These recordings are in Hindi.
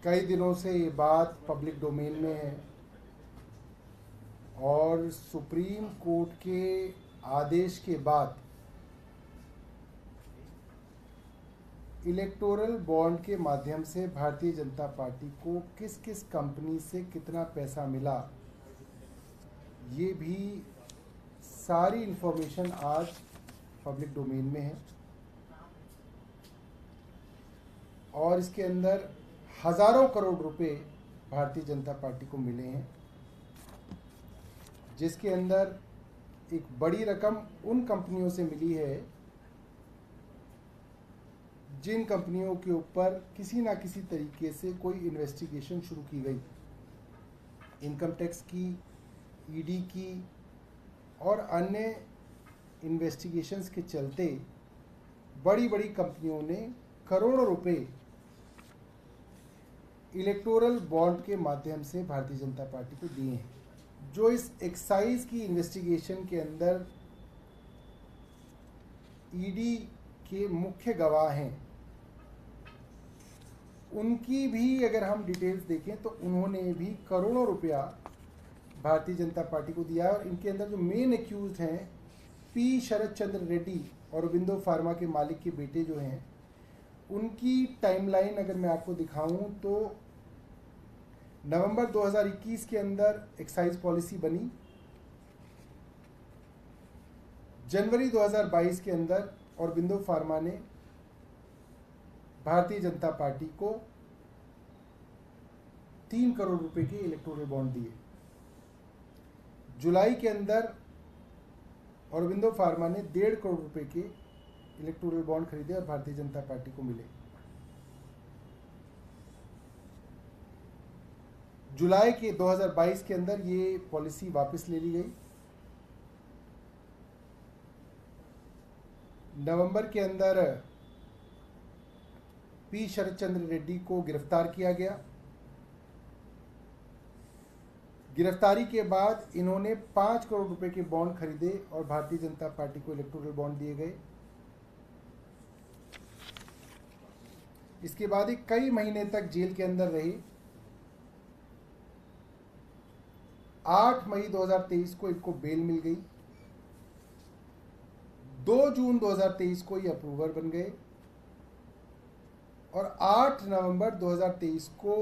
कई दिनों से ये बात पब्लिक डोमेन में है और सुप्रीम कोर्ट के आदेश के बाद इलेक्टोरल बॉन्ड के माध्यम से भारतीय जनता पार्टी को किस किस कंपनी से कितना पैसा मिला, ये भी सारी इन्फॉर्मेशन आज पब्लिक डोमेन में है। और इसके अंदर हज़ारों करोड़ रुपए भारतीय जनता पार्टी को मिले हैं, जिसके अंदर एक बड़ी रकम उन कंपनियों से मिली है जिन कंपनियों के ऊपर किसी ना किसी तरीके से कोई इन्वेस्टिगेशन शुरू की गई, इनकम टैक्स की, ईडी की और अन्य इन्वेस्टिगेशंस के चलते बड़ी बड़ी कंपनियों ने करोड़ों रुपए इलेक्टोरल बॉन्ड के माध्यम से भारतीय जनता पार्टी को दिए हैं। जो इस एक्साइज की इन्वेस्टिगेशन के अंदर ईडी के मुख्य गवाह हैं, उनकी भी अगर हम डिटेल्स देखें तो उन्होंने भी करोड़ों रुपया भारतीय जनता पार्टी को दिया है। और इनके अंदर जो मेन एक्यूज हैं पी शरद चंद्र रेड्डी और औरोबिंदो फार्मा के मालिक के बेटे जो हैं, उनकी टाइमलाइन अगर मैं आपको दिखाऊं तो नवंबर 2021 के अंदर एक्साइज पॉलिसी बनी, जनवरी 2022 के अंदर औरोबिंदो फार्मा ने भारतीय जनता पार्टी को 3 करोड़ रुपए के इलेक्टोरल बॉन्ड दिए। जुलाई के अंदर औरोबिंदो फार्मा ने 1.5 करोड़ रुपए के इलेक्टोरल बॉन्ड खरीदे और भारतीय जनता पार्टी को मिले। जुलाई के 2022 के अंदर ये पॉलिसी वापस ले ली गई। नवंबर के अंदर पी शरद चंद्र रेड्डी को गिरफ्तार किया गया। गिरफ्तारी के बाद इन्होंने 5 करोड़ रुपए के बॉन्ड खरीदे और भारतीय जनता पार्टी को इलेक्टोरल बॉन्ड दिए गए। इसके बाद ये कई महीने तक जेल के अंदर रहे। 8 मई 2023 को इनको बेल मिल गई। 2 जून 2023 को ये अप्रूवर बन गए और 8 नवंबर 2023 को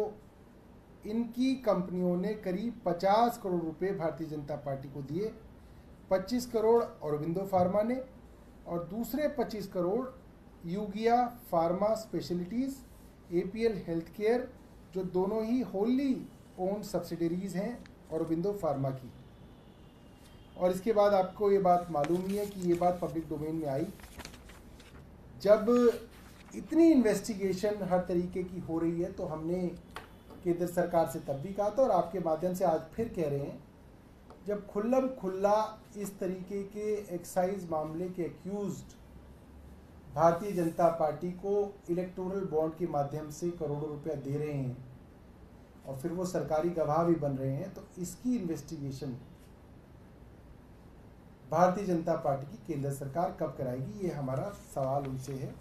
इनकी कंपनियों ने करीब 50 करोड़ रुपए भारतीय जनता पार्टी को दिए। 25 करोड़ औरोबिंदो फार्मा ने और दूसरे 25 crore Eugia pharma specialities, APL health care, जो दोनों ही होली ओन्ड सब्सिडरीज हैं औरोबिंदो फार्मा की। और इसके बाद आपको ये बात मालूम ही है कि ये बात पब्लिक डोमेन में आई जब इतनी इन्वेस्टिगेशन हर तरीके की हो रही है। तो हमने केंद्र सरकार से तब भी कहा था और आपके माध्यम से आज फिर कह रहे हैं, जब खुल्लम खुल्ला इस तरीके के एक्साइज मामले के एक्यूज्ड भारतीय जनता पार्टी को इलेक्टोरल बॉन्ड के माध्यम से करोड़ों रुपया दे रहे हैं और फिर वो सरकारी गवाह भी बन रहे हैं, तो इसकी इन्वेस्टिगेशन भारतीय जनता पार्टी की केंद्र सरकार कब कराएगी, ये हमारा सवाल उनसे है।